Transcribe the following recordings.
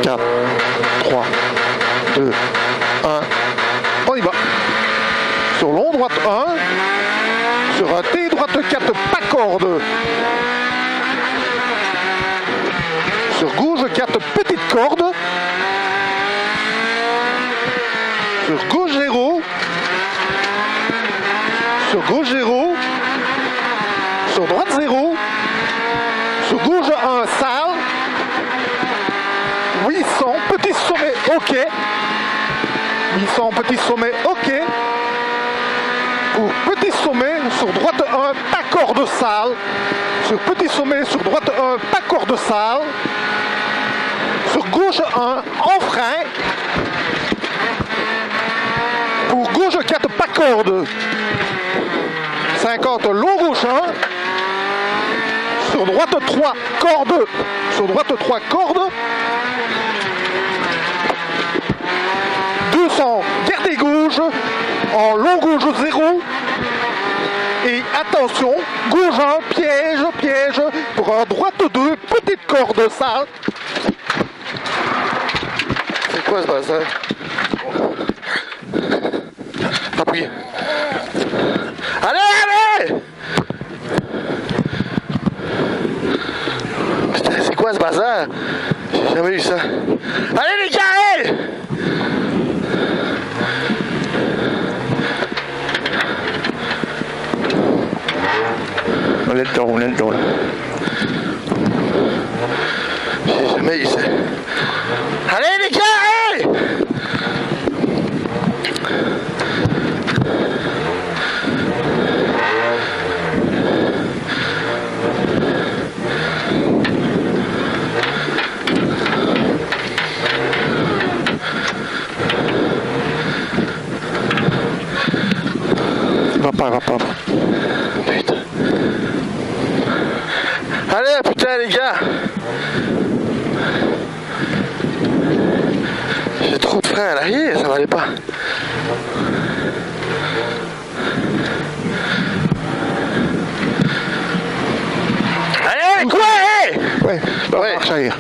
4, 3, 2, 1. On y va. Sur long, droite 1. Sur un T, droite 4, pas corde. Sur gauche 4, petite corde. Sur gauche 0. Sur gauche 0. Sur droite 0. Sur gauche 1, sale. 800, petit sommet, ok. 800, petit sommet, ok. Pour petit sommet, sur droite 1, pas corde sale. Sur petit sommet, sur droite 1, pas corde sale. Sur gauche 1, en frein. Pour gauche 4, pas corde. 50, long gauche 1. Sur droite 3, corde. Sur droite 3, corde. 200, gardez gauche. En long gauche 0. Et attention, gauche 1, piège, piège. Pour un droite 2, petite corde sale. C'est quoi ce bazar? T'as pris. Allez, allez! Putain, c'est quoi ce bazar? J'ai jamais eu ça. Allez les gars, allez! On est dedans, on est dedans. J'ai jamais eu ça. Allez les gars, allez! Va pas. Putain. Allez, putain, les gars. J'ai trop de frein à l'arrière, ça m'allait pas. Allez, quoi, hey! Ouais, ouais. Marche arrière.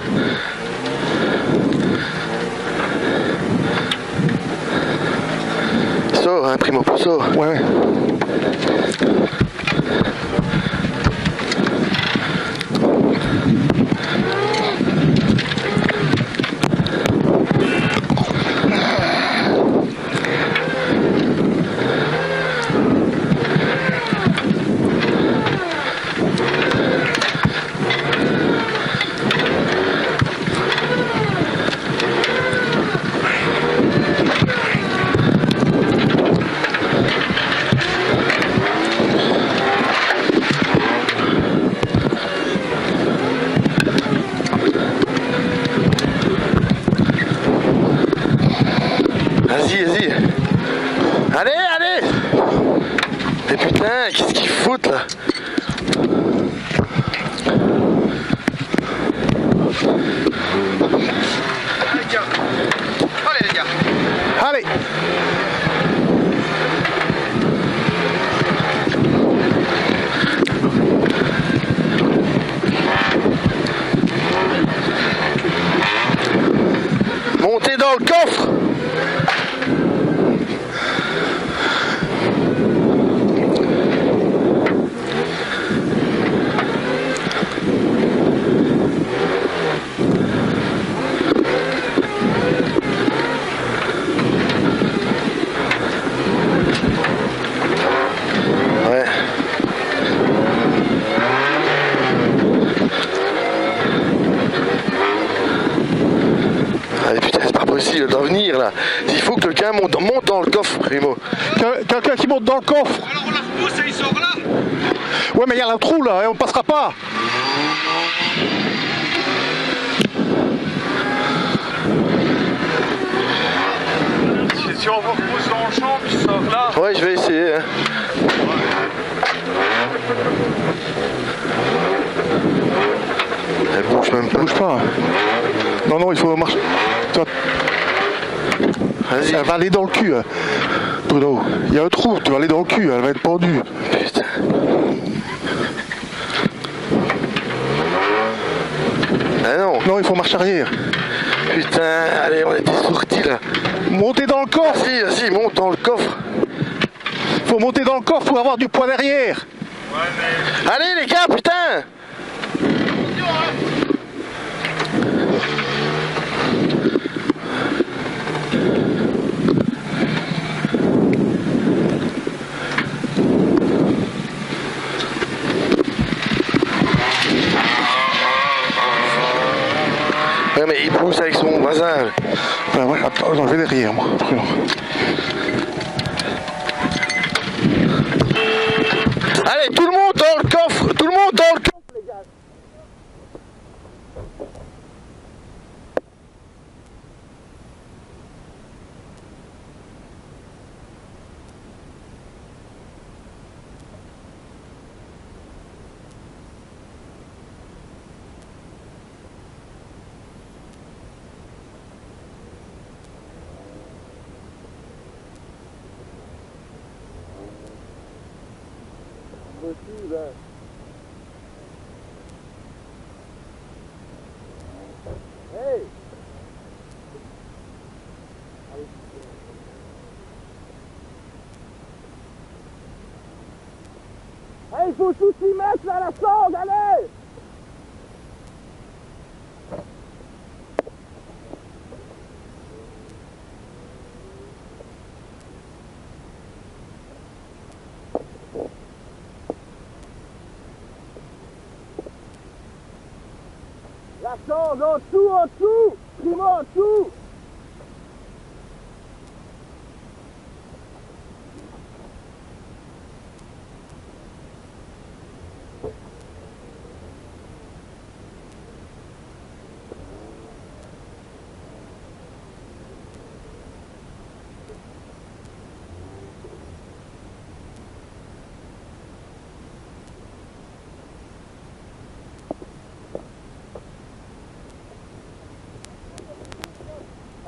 Sors, hein, primo, sors. Ouais. Vas-y. Allez! Mais putain, qu'est-ce qu'ils foutent là? Allez les gars. Allez. Montez dans le coffre. Allez putain, c'est pas possible d'en venir là. Il faut que quelqu'un monte dans le coffre, Primo. Quelqu'un qui monte dans le coffre. Alors on la repousse et il sort là. Ouais mais il y a un trou là et on passera pas. Si on vous repousse dans le champ puis il sort là. Ouais, je vais essayer. Hein. Elle bouge même pas. Bouge pas. Non, il faut marcher. Vas-y. Elle va aller dans le cul. Bruno, il y a un trou, tu vas aller dans le cul, elle va être pendue. Putain. Ah non. Non, il faut marcher arrière. Putain, allez, on était sortis là. Montez dans le coffre. Vas-y, monte dans le coffre. Faut monter dans le coffre pour avoir du poids derrière. Ouais, mais... Allez les gars, putain. Ouais, mais il pousse avec son voisin. Ben ouais, attends, j'en vais derrière moi. Allez, tout le monde dans le coffre. Tout le monde dans le coffre, les gars. Hey! Hey, faut tout s'y mettre là, la sangle, allez! La sangle, en dessous! Primo, en dessous!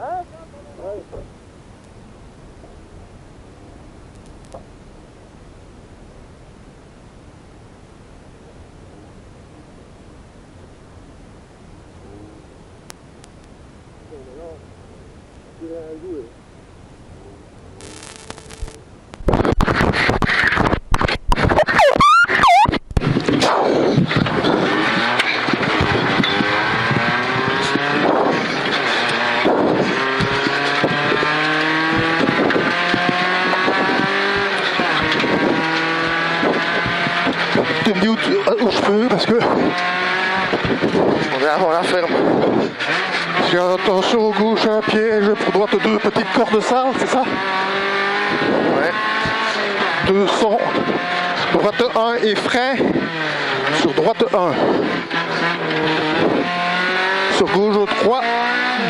Hein? Ouais. Tu me dis où je peux parce que On est avant la ferme. j'ai attention au gauche un piège, pour droite deux petites cordes sales, c'est ça? Ouais. 200, droite 1 et frein, sur droite 1. Sur gauche 3,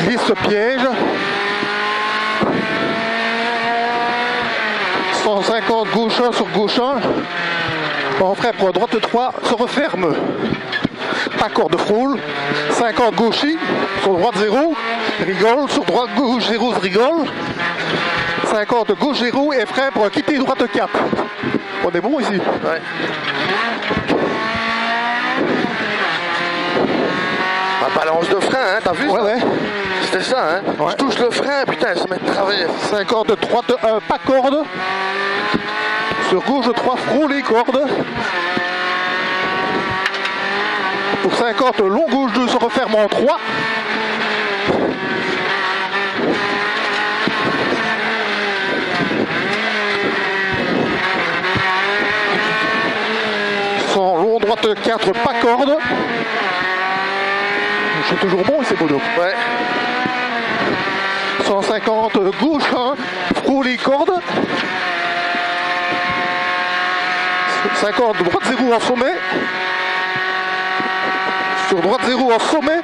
glisse piège. 150 gauche 1 sur gauche 1. En frein pour droite 3, se referme. Accord de frôle. 50 gauchis, sur droite 0, rigole, sur droite gauche 0, rigole. 50 gauche 0 et frein pour quitter droite 4. On est bon ici? Ouais. La balance de frein, hein, t'as vu? Ouais, ouais. C'était ça, hein? Ouais. Je touche le frein, putain, se met de travers. 50 droite 1, pas corde. Sur gauche 3, frôle les cordes. Pour 50, long gauche 2 se referme en 3. Sans long droite 4, pas corde. Je suis toujours bon et c'est Bono. Ouais. 150 gauche 1, frôle les cordes. 50 droite 0 en sommet. Sur droite 0 en sommet.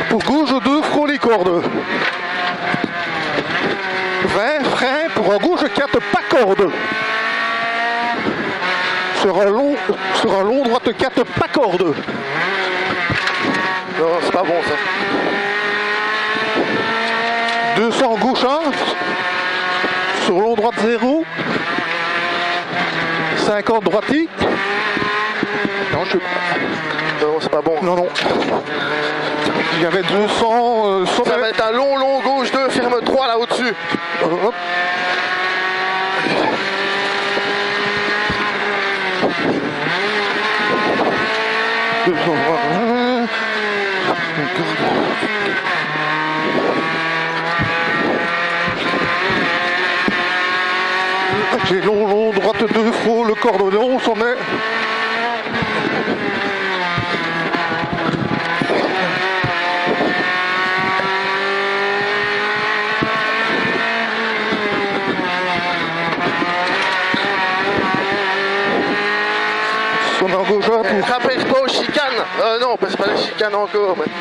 Pour gauche 2, frôle les cordes. 20 frein pour un gauche 4, pas corde. Sur un long droite 4, pas corde. Non, c'est pas bon ça. 200 gauche 1. Sur long droite 0. 50 droiti. Non, je sais pas. Non, c'est pas bon. Non, non. Il y avait 200 Ça sommet. va être un long gauche 2, ferme 3 là au-dessus. Hop. J'ai long, droite 2, frôle, le cordon, sommet. Sommet en gauche, Rappelle-toi aux chicanes. Non, c'est pas les chicanes encore. Mais...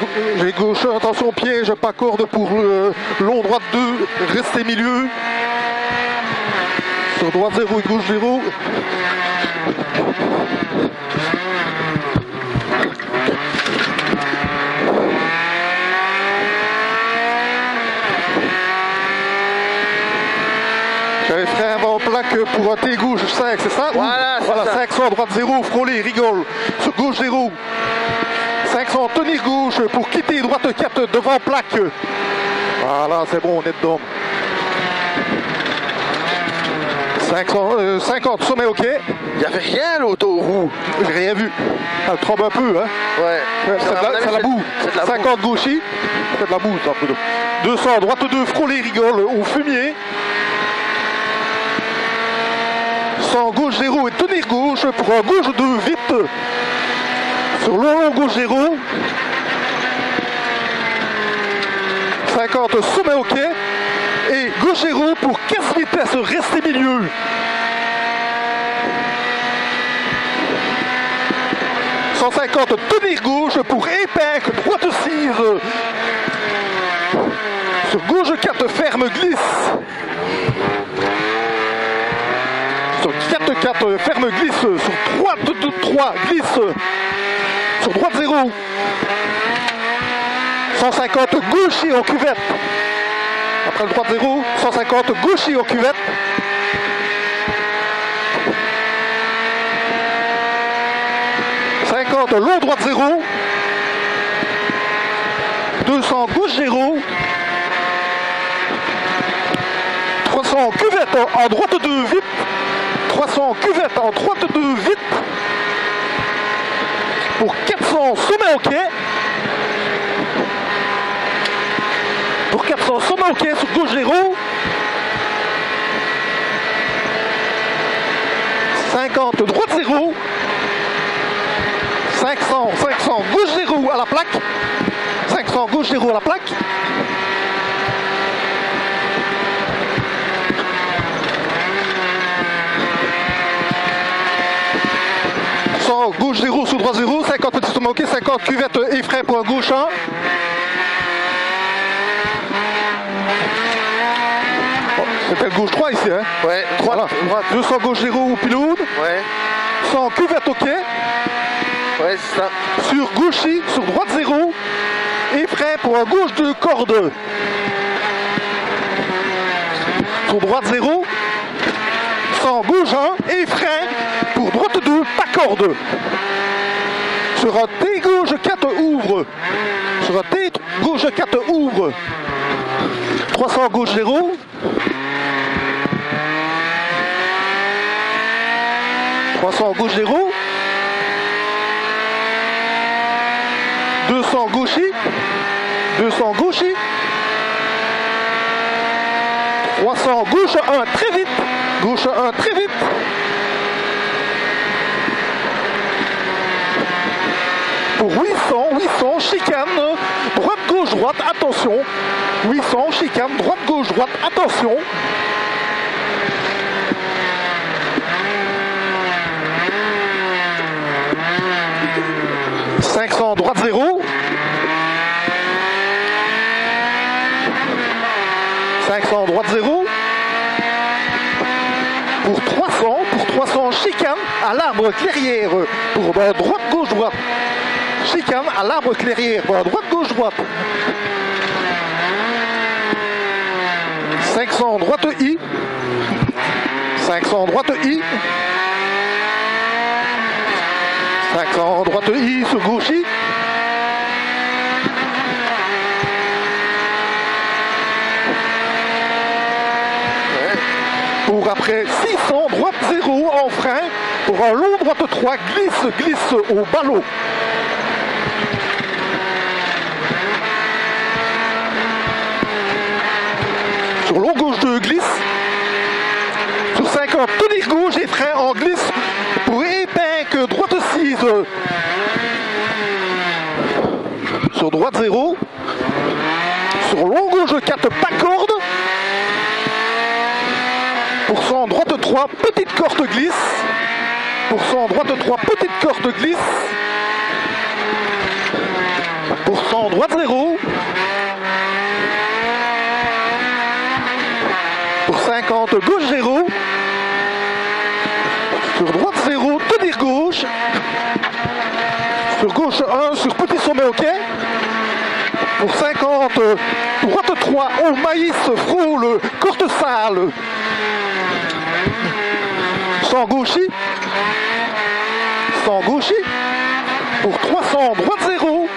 J'ai gauche, attention piège, pas corde pour le long, droite 2, restez milieu. Sur droite 0 et gauche 0. J'avais fait un avant plaque pour un T gauche 5, c'est ça? Voilà, c'est ça. 500, droite 0, frôler, rigole. Sur gauche 0. 500, tenir gauche pour quitter droite 4 devant plaque. Voilà, c'est bon, on est dedans. 50, sommet ok. Il n'y avait rien l'auto-roue. J'ai rien vu. Elle tremble un peu, hein. Ouais. C'est de la boue. C'est de la 50 gauchis. C'est de la boue, ça, un peu d'eau. 200, droite 2, frôler, rigole, au fumier. 100, gauche 0 et tenir gauche pour un gauche 2, vite. Sur long, gauche 0. 50, sommet ok. Et gauche 0 pour 15 vitesses, restez milieu. « 150, tenir gauche pour épingle, droite 6. Sur gauche 4, ferme, glisse. Sur 4, ferme, glisse. Sur droite 3, glisse. Sur droite 0. 150, gaucher en cuvette. Après le droite 0, 150, gaucher en cuvette. 50, long droite 0. 200, gauche 0. 300, cuvette en droite 2, vite. 300, cuvette en droite 2, vite. Pour 400, sommet ok. Pour 400, sommet ok sur gauche 0. 50, droite 0. 500, gauche 0 à la plaque. 500, gauche 0 à la plaque. 100, gauche 0 sur droite 0. 50, petit sommet ok. 50, cuvette et frein pour un gauche 1. C'était le gauche 3 ici, hein? Ouais, droite. 200 gauche 0 au pylône. Ouais. 100 cuvette ok. Ouais, c'est ça. Sur gauche, sur droite 0. Et frein pour un gauche de corde. Sur droite 0. 100 gauche 1. Et frein pour droite 2, pas corde. Sur un T gauche 4 ouvre. Sur un T gauche 4 ouvre. 300 gauche 0. 300 gauche 0. 200 gauchi. 200 gauchi. 300 gauche 1 très vite. Gauche 1 très vite. Pour 800, chicane, droite gauche droite, attention. 800, chicane, droite gauche droite, attention. 500, droite 0. 500, droite 0. Pour 300, chicane à l'arbre clairière. Pour droite, gauche, droite. Chicane à l'arbre clairière. Pour droite, gauche, droite. 500, droite I. 500, droite I. 500, droite I sur gauche I. Pour après 600, droite 0 en frein. Pour un long droite 3, glisse au ballot. Sur long gauche 2, glisse. Sur 50, tenir gauche et frein en glisse. Pour épingle, droite 6. Sur droite 0. Sur long gauche 4, pas corde. Pour 100, droite 3, petite corde glisse. Pour 100, droite 3, petite corde glisse. Pour 100, droite 0. Pour 50, gauche 0. Sur droite 0, tenir gauche. Sur gauche 1, sur petit sommet, ok. Pour 50, droite 3, au maïs, frôle, corde sale. Sans gauchis. Sans gauchis. Pour 300, droite 0.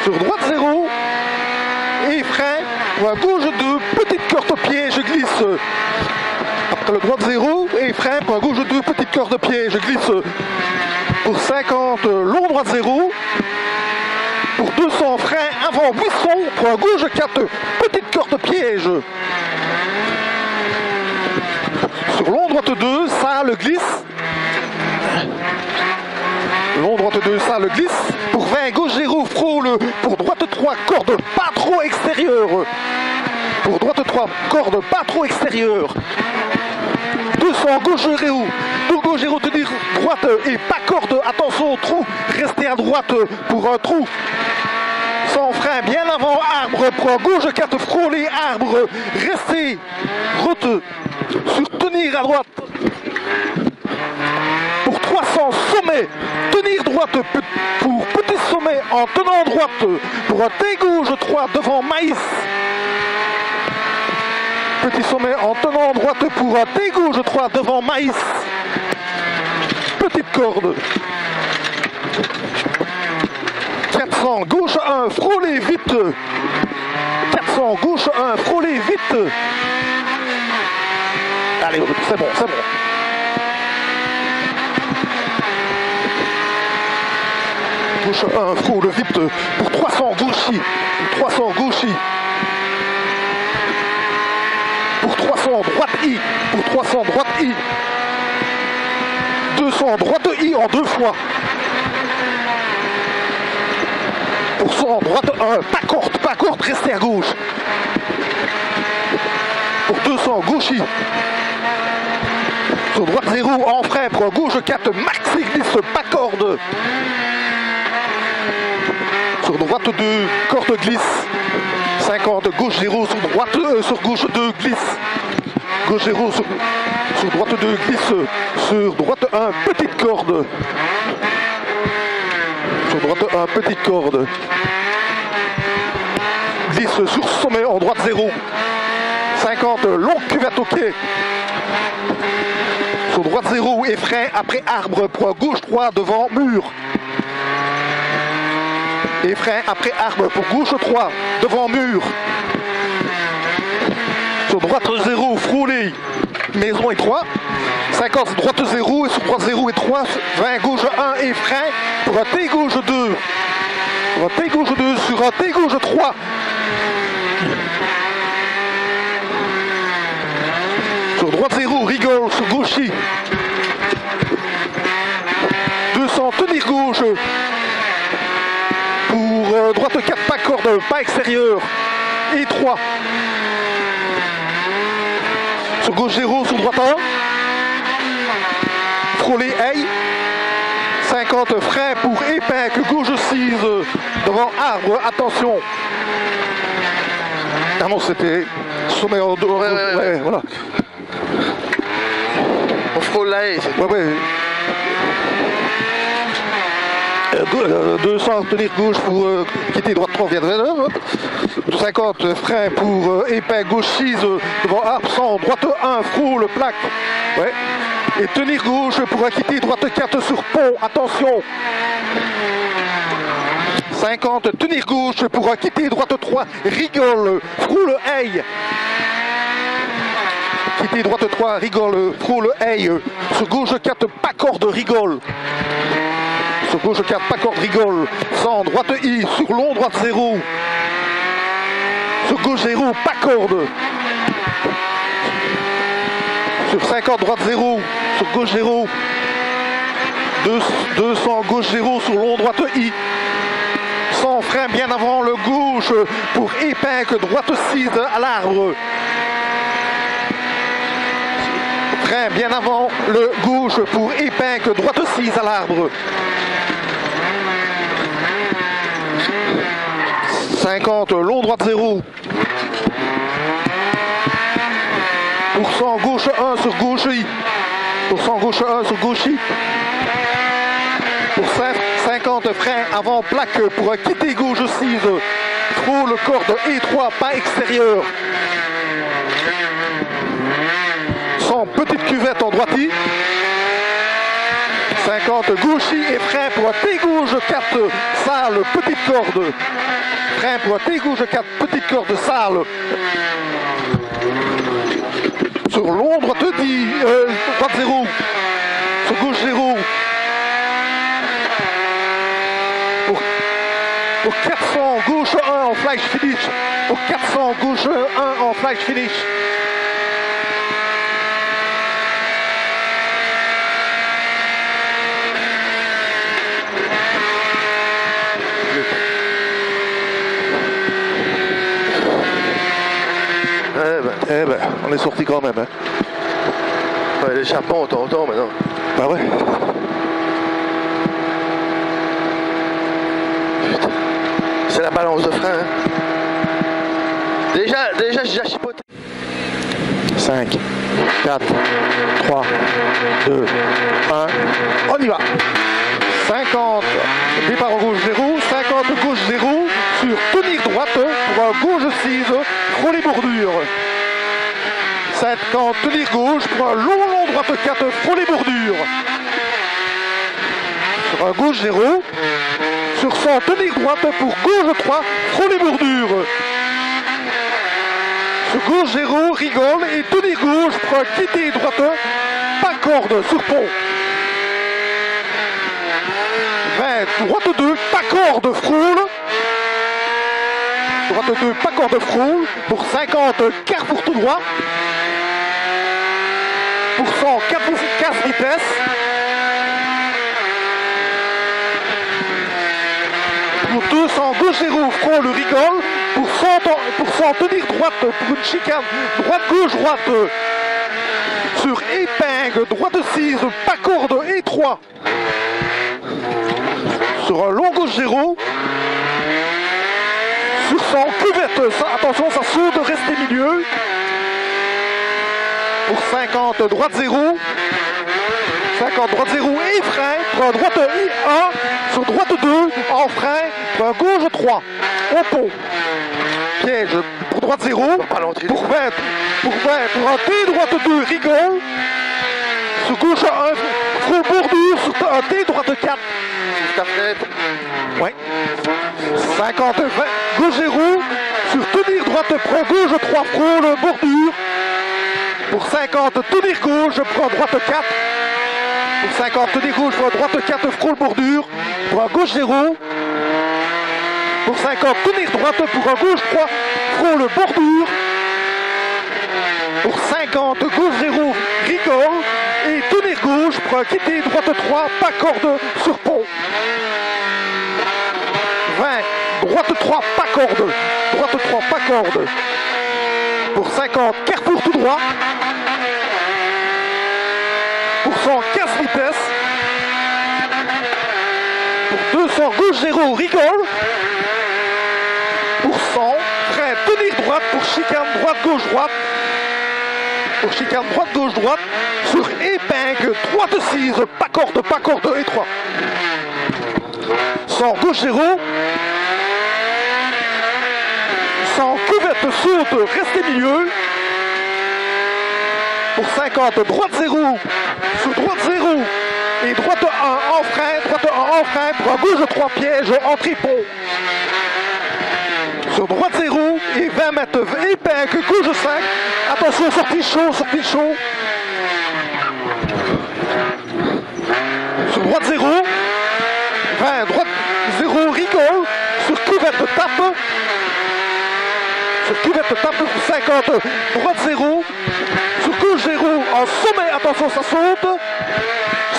Sur droite 0. Et frein. Pour gauche 2, petite corde pied, je glisse. Après le droite 0. Et frein. Pour gauche 2, petite corde pied, je glisse. Pour 50, long droite 0. Pour 200, frein avant buisson. Pour gauche 4, petite corde piège. Sur long droite 2, ça le glisse. Long droite 2, ça le glisse. Pour 20, gauche 0, frôle. Pour droite 3, corde pas trop extérieure. Pour droite 3, corde pas trop extérieure. 200, gauche 0. Pour gauche 0, tenir droite et pas corde. Attention au trou. Restez à droite pour un trou. Sans frein, bien avant, arbre. Pour gauche 4, frôler, arbre. Restez. Route. Sur tenir à droite. Pour 300, sommet. Tenir droite pour petit sommet en tenant droite. Pour un T gauche 3 devant maïs. Petit sommet en tenant droite pour un T gauche 3 devant maïs. Petite corde. 400, gauche 1, frôlez vite. 400, gauche 1, frôlez vite. Allez, c'est bon, c'est bon. Gauche 1, frôle vite. Pour 300, gauchis. 300, gauchis. Pour 300, droite I. Pour 300, droite I. 200, droite I en 2 fois. Pour 100, droite 1, pas courte, restez à gauche. Pour 200, gauchis. Sur droite 0, en frein, pour gauche 4, maxi glisse, pas corde. Sur droite 2, corde glisse. 50, gauche 0, sur gauche 2, glisse. Gauche 0, sur droite 2, glisse. Sur droite 1, petite corde. Sur droite 1, petite corde. Glisse sur sommet en droite 0. 50, longue cuvette, ok. Sur droite 0 et frein après arbre. Pour gauche 3 devant mur. Et frein après arbre pour gauche 3 devant mur. Sur droite 0, frôler. Maison et 3. 50, droite 0 et sur droite 0 et 3. 20, gauche 1 et frein. Pour un T gauche 2. Pour un T gauche 2 sur un T gauche 3. Sur droite 0, rigole, sur gauchis. 200, tenir gauche. Pour droite 4, pas corde, pas extérieur. Et 3. Sur gauche 0, sur droite 1. Frôler, aïe. 50, frein pour épingle, gauche 6. Devant arbre, attention. Ah non, c'était sommet en dos. Ouais, voilà. On frôle là et c'est... Ouais. 200, tenir gauche pour quitter droite 3, viendrait là. 50, frein pour épingle, gauche 6, devant arbre 100, droite 1, frôle, plaque. Ouais. et tenir gauche pour quitter droite 4 sur pont. Attention. 50, tenir gauche pour quitter droite 3, rigole, frôle aille. Quitter droite 3, rigole, frôle aille. Sur gauche 4, pas corde, rigole. Sur gauche 4, pas corde, rigole. 100, droite I, sur long, droite 0. Sur gauche 0, pas corde. Sur 50, droite 0. Sur gauche 0. 200, gauche 0, sur long, droite I. 100, frein bien avant le gauche pour épingle, droite 6 à l'arbre. Frein bien avant le gauche pour épingle, droite 6 à l'arbre. 50, long droite 0. Pour 100, gauche 1 sur gauche I. Pour 100, gauche 1 sur gauche I. Pour 50, frein avant plaque pour quitter gauche 6. Frôle corde E3, pas extérieur. 100, petite cuvette en droite I. 50, gauche I et frein pour T gauche 4, sale, petite corde. Frein pour T gauche 4, petite corde, sale. Sur long, droite 10, droite 0. Sur gauche 0. Pour 400, gauche 1 en flash finish. Pour 400, gauche 1 en flash finish. Eh ben, on est sorti quand même. Hein. Ouais, l'échappement, on t'entend maintenant. Bah ouais. Putain. C'est la balance de frein. Hein. Déjà, j'ai déjà chipoté. 5, 4, 3, 2, 1. On y va. 50, départ en gauche 0, 50 gauche 0, sur tenir droite pour un gauche 6, frôler bordure. 50, tenir gauche pour un long droite 4, frôler bordure. Sur un gauche 0, sur 100, tenir droite pour gauche 3, frôler bordure. Sur gauche 0, rigole et tenir gauche pour quitter droite, pas corde sur pont. 20, droite 2, pas corde, frôle. Droite 2, pas corde, frôle. Pour 50, carrefour tout droit. Pour 100, casse vitesse. Pour 200, gauche 0, frôle, rigole. Pour 100, tenir droite pour une chicane. Droite, gauche, droite. Sur épingle, droite 6, pas corde et 3. Sur un long gauche 0. Sur 100, cuvette. Attention, ça saute, restez milieu. Pour 50, droite 0. 50, droite 0 et frein. Pour un droite I1. Sur droite 2, en frein. Pour un gauche 3. Au pont. Piège pour droite 0. Pour 20, pour un T droite 2, rigole. Sur gauche 1, frôle bordure. Sur un T droite 4. Ta fenêtre. Ouais. 50, 20, gauche 0. Sur tenir droite, prends gauche 3, frôle bordure. Pour 50, tenir gauche, prends droite 4. Pour 50, tenir gauche, prends droite 4, frôle bordure. Pour un gauche 0. Pour 50, tenir droite, pour un gauche 3, frôle bordure. Pour 50, gauche 0, rigole. Et tenir gauche, pour quitter droite 3, pas corde sur pont. 20, droite 3, pas corde. Droite 3, pas corde. Pour 50, carrefour tout droit. Pour 100, casse vitesse. Pour 200, gauche 0, rigole. Pour 100, frein, tenir droite. Pour chicane, droite, gauche, droite. Pour chicane, droite, gauche, droite. Sur épingle, droite 6, pas corde et 3. 100, gauche 0. 100, cuvette, saute, restez milieu. Pour 50, droite 0, sur droite 0 et droite 1 en frein, droite 1 en frein, pour un gauche 3 pièges en tripon. Sur droite 0 et 20 mètres épingle, gauche 5, attention sortie chaud, sortie chaud. Sur droite 0, 20, droite 0, rigole, sur couverte tape. Sur couverte tape pour 50, droite 0, sur gauche 0, en sommet, attention ça saute,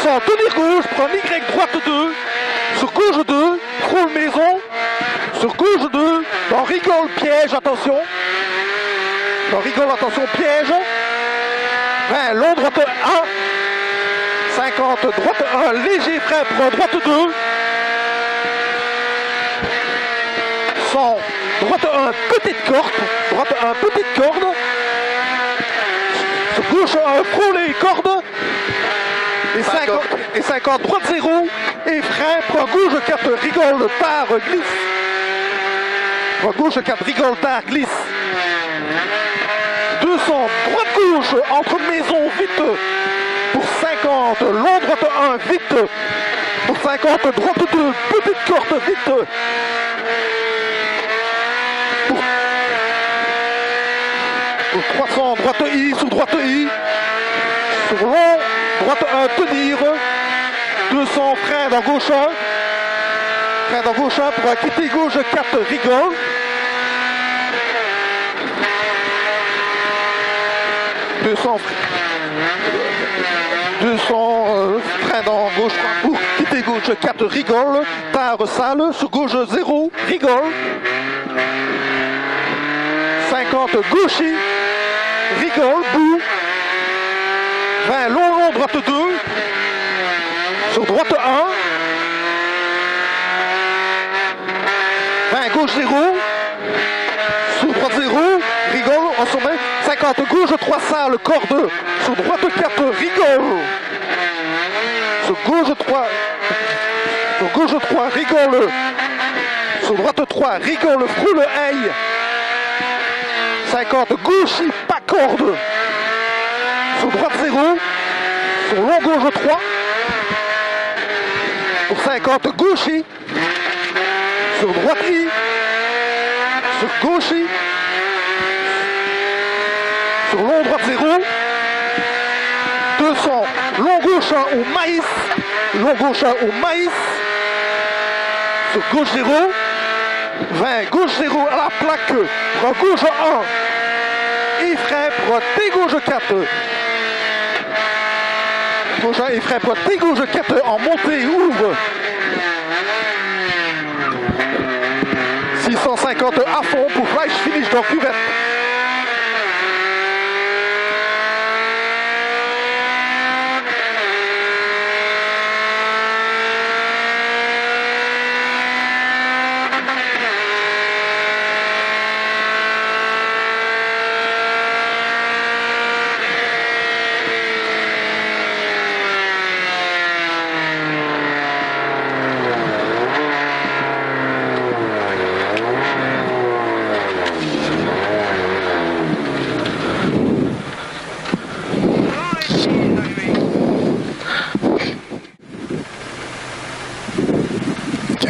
sans tenir gauche, prend Y, droite 2, sur gauche 2, frôle maison, sur gauche 2, dans rigole, piège, attention, dans rigole, attention, piège, 20, long, droite 1, 50, droite 1, léger frein, prend droite 2, 100, droite 1, petite corde, droite 1, petite corde, sur gauche 1, frôler, corde, et 50, droite 0, et frein, prend gauche 4, rigole, tard, glisse, prend gauche 4, rigole, tard, glisse, 200, droite gauche, entre maison, vite, pour 50, long, droite 1, vite, pour 50, droite 2, petite corde, vite, pour 300, droite I, sur droite I, sur long, droite 1, tenir, 200, frein dans gauche 1, frein dans gauche 1, pour quitter gauche 4, rigole, 200, frein dans gauche 1, pour quitter gauche 4, rigole, tard, salle, sur gauche 0, rigole, 50, gauchy, rigole, bout, 20, long, droite 2, sur droite 1, 20, gauche 0, sur droite 0, rigole, en sommet, 50, gauche 3, salle, corde, sur droite 4, rigole, sur gauche 3, rigole, sur droite 3, rigole, frôle, aille, 50, gauche, pas corde, sur droite 0, sur long gauche 3, pour 50, gauche, sur droite I, sur gauche, sur long droite 0, 200, long gauche 1 au maïs, long gauche 1 au maïs, sur gauche 0, 20, gauche 0 à la plaque, pour gauche 1, et frein pour T gauche 4. Gauche 1 et frein pour T gauche 4 en montée, ouvre. 650 à fond pour flash finish dans cuvette.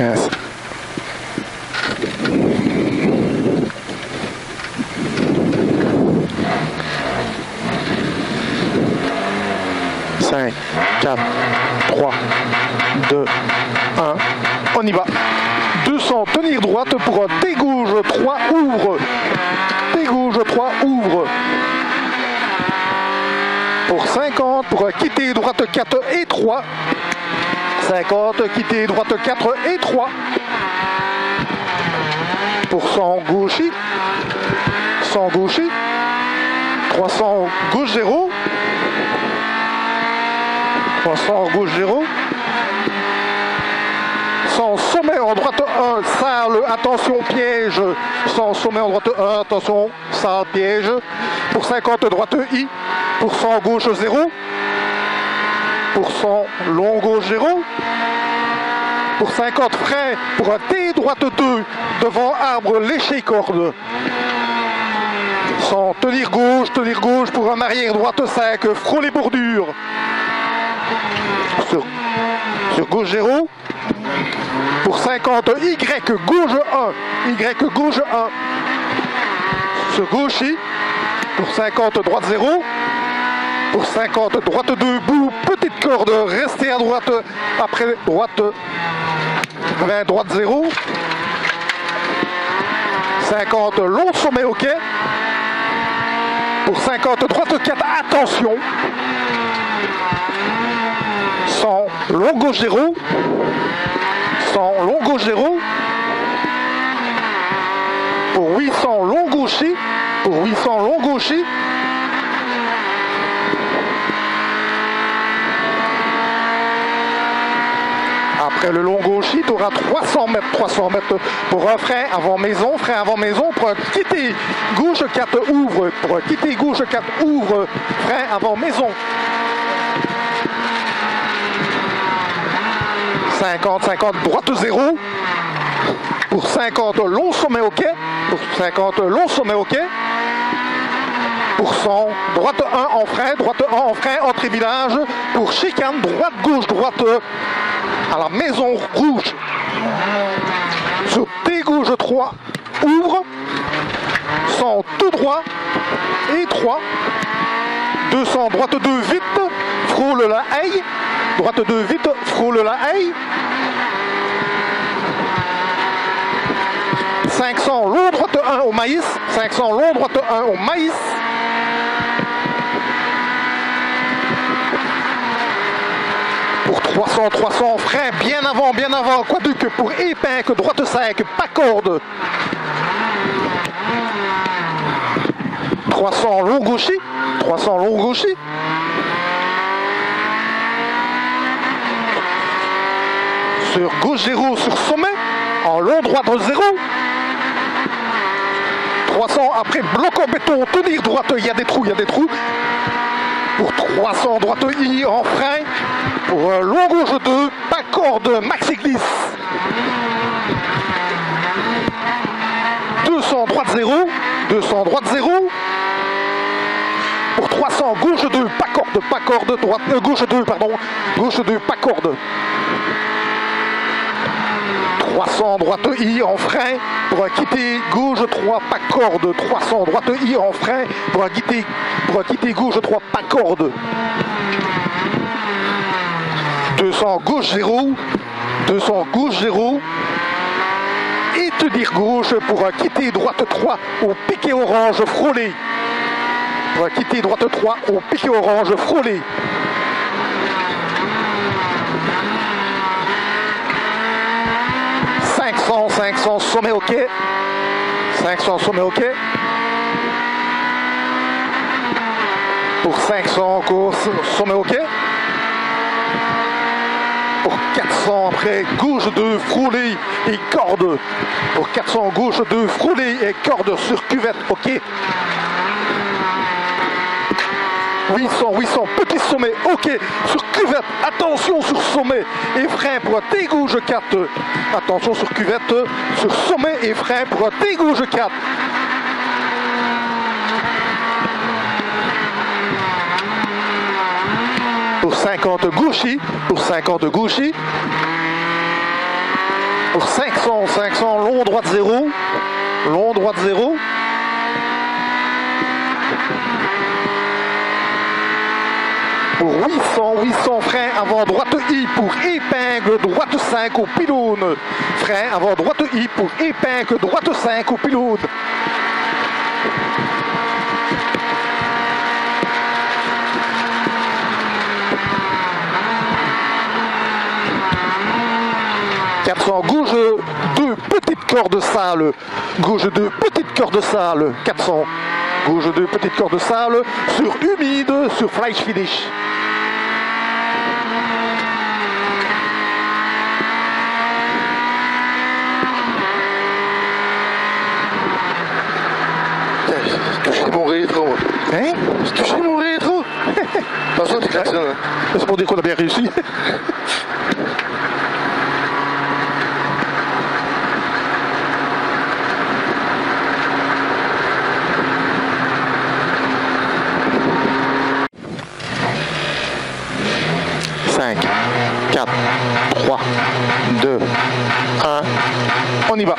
Yes. 5, 4, 3, 2, 1, on y va. 200, tenir droite pour un T gauche 3, ouvre. T gauche 3, ouvre. Pour 50, pour un quitter droite 4 et 3. 50, quitter droite 4 et 3. Pour 100, gauchy. 100, gauchy. 300, gauche 0. 300, gauche 0. 100, sommet en droite 1, salle, attention, piège. 100, sommet en droite 1, attention, salle, piège. Pour 50, droite I. Pour 100, gauche 0. Pour 100, long gauche 0. Pour 50, frein pour un T droite 2 devant arbre léché corde. Sans tenir gauche pour un arrière droite 5, frôler bordure. Sur gauche 0. Pour 50, Y gauche 1. Y gauche 1. Sur gauche I. Pour 50, droite 0. Pour 50, droite 2, bout, petite corde, restez à droite, après droite 20, droite 0. 50, long sommet, ok. Pour 50, droite 4, attention. 100, long gauche 0. 100, long gauche 0. Pour 800, long gauche I. Pour 800, long gauche I. Après le long gauche, tu auras 300 mètres pour un frein avant maison, pour un quitter gauche 4 ouvre, pour un quitter gauche 4 ouvre, frein avant maison. 50, 50, droite 0, pour 50 long sommet ok, pour 50 long sommet ok, pour 100, droite 1 en frein, entrée village, pour chicane, droite gauche, droite à la maison rouge. Sur T gauche 3, ouvre, 100 tout droit, et 3, 200 droite 2 vite, frôle la haie, droite 2 vite, frôle la haie, 500 long droite 1 au maïs, 500 long droite 1 au maïs, pour 300, 300, frein bien avant, quadruple pour épingle, droite 5, pas corde. 300 long gauchi, 300 long gauchi. Sur gauche 0, sur sommet, en long droite 0. 300 après bloc en béton, tenir droite, il y a des trous, Pour 300, droite I en frein. Pour long gauche 2, pas corde, maxi glisse. 200, droite 0. 200, droite 0. Pour 300, gauche 2, pas corde, droite, gauche 2, pardon. Gauche 2, pas corde. 300, droite I en frein. Pour quitter gauche 3, pas corde. 300, droite I en frein. Pour quitter gauche 3, pas corde. 200 gauche 0, 200 gauche 0, et te dire gauche pour quitter droite 3 au piqué orange frôlé. Pour quitter droite 3 au piqué orange frôlé. « 500 sommet ok. 500 sommet ok. Pour 500 course sommet ok. Pour 400 après gauche 2 frôlé et corde. Pour 400 gauche 2 frôlé et corde sur cuvette ok. 800 petit sommet ok sur cuvette, attention sur sommet et frein pour un T gauche 4. Attention sur cuvette, sur sommet et frein pour un T gauche 4. Pour 50 gauchi, pour 50 gauchi. Pour 500 long droite 0, long droite 0. Pour 800 frein avant droite I pour épingle droite 5 au pylône. Frein avant droite I pour épingle droite 5 au pylône. Gauche 2 petite corde sale, gauche 2 petite corde sale, 400, gauche 2 petite corde sale, sur humide, sur flash finish. J'ai touché mon rétro. Hein? J'ai touché mon rétro. Attention, tu klaxonnes. C'est pour dire qu'on a bien réussi. On y va.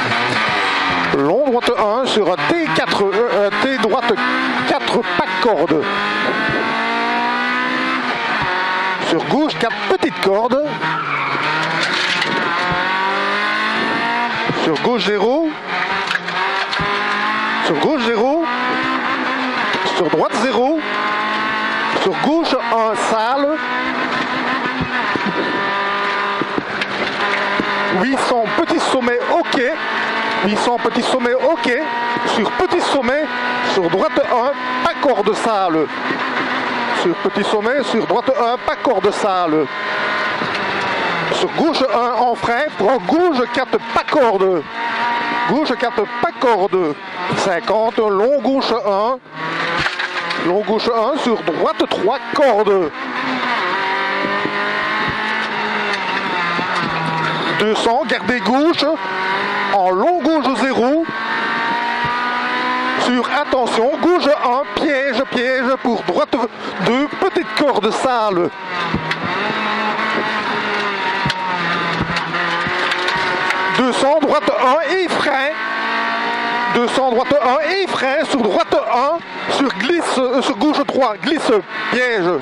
Long droite 1 sur un T4, T droite 4 pas corde. Sur gauche 4 petites cordes. Sur gauche 0. Sur gauche 0. Sur droite 0. Sur gauche 1 sale. 800 petits sommets OK. 800 petits sommets OK. Sur petit sommet, sur droite 1, pas corde sale. Sur petit sommet, sur droite 1, pas corde sale. Sur gauche 1 en frein, prends gauche 4 pas corde. Gauche 4 pas corde. 50, long gauche 1. Long gauche 1 sur droite 3 cordes. 200, gardez gauche, en long gauche 0, sur attention, gauche 1, piège, piège, pour droite 2, petite corde sale. 200, droite 1 et frein. 200, droite 1 et frein, sur droite 1, sur glisse, sur gauche 3, glisse, piège.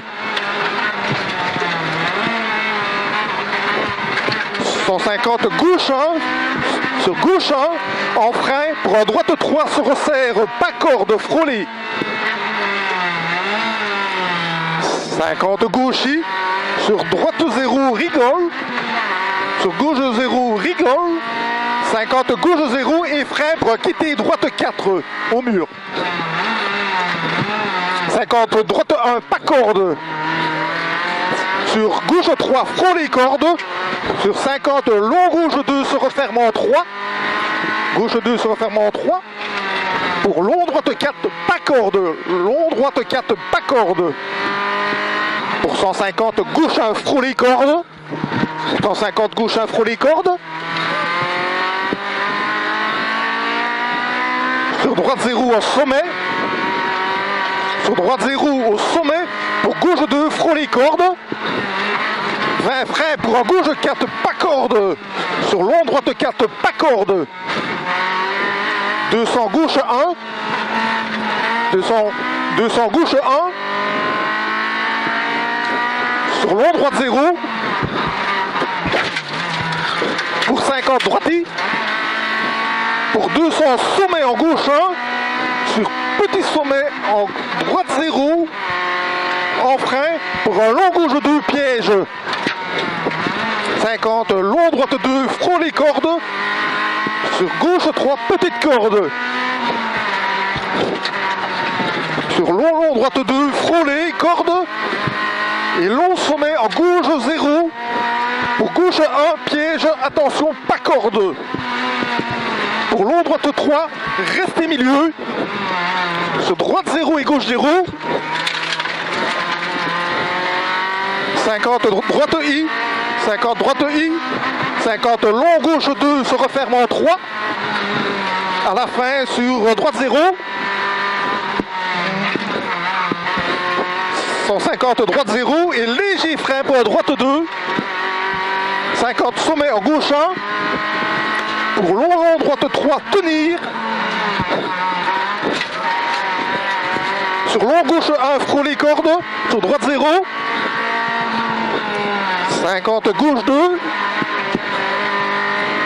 150, gauche 1, sur gauche 1, en frein, pour un droite 3 se resserre, pas corde, frôlée. 50, gauchis, sur droite 0, rigole, sur gauche 0, rigole, 50, gauche 0 et frein pour quitter droite 4 au mur. 50, droite 1, pas corde. Sur gauche 3, frôle les cordes. Sur 50, long gauche 2 se referme en 3. Gauche 2 se referme en 3. Pour long droite 4, pas corde. Long droite 4, pas corde. Pour 150, gauche 1, frôle les cordes. 150, gauche 1, frôle les cordes. Sur droite 0 au sommet. Sur droite 0 au sommet. Pour gauche 2, frôle les cordes. 20 freins pour un gauche 4, pas corde. Sur long droite 4, pas corde. 200 gauche 1. 200 gauche 1. Sur long droite 0. Pour 50 droiti. Pour 200 sommet en gauche 1. Sur petit sommet en droite 0. En frein pour un long gauche 2 piège. 50, long droite 2, frôle les cordes. Sur gauche 3, petite corde. Sur long droite 2, frôler, corde. Et long sommet en gauche 0. Pour gauche 1, piège, attention, pas corde. Pour long droite 3, restez milieu. Sur droite 0 et gauche 0. 50 droite I, 50 droite I, 50 long gauche 2 se referme en 3. À la fin sur droite 0. 150 droite 0 et léger frein pour droite 2. 50 sommet en gauche 1. Pour long droite 3 tenir. Sur long gauche 1 frôle les cordes. Sur droite 0. 50 gauche 2,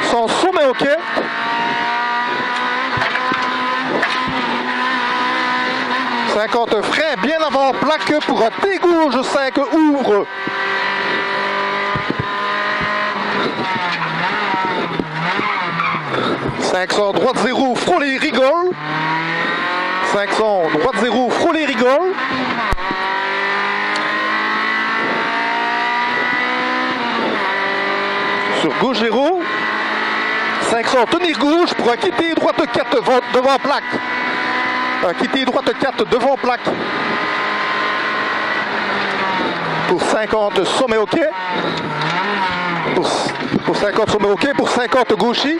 100 sommet OK. 50 frein bien avant plaque pour un T gauche 5 ouvre. « 500 droite 0 frôler rigole. 500 droite 0 frôler rigole. Sur gauche 0, 500 tenir gauche pour un quitter droite 4 devant plaque. Un quitter droite 4 devant plaque. Pour 50 sommet OK. Pour 50 sommet OK. Pour 50 gauchis.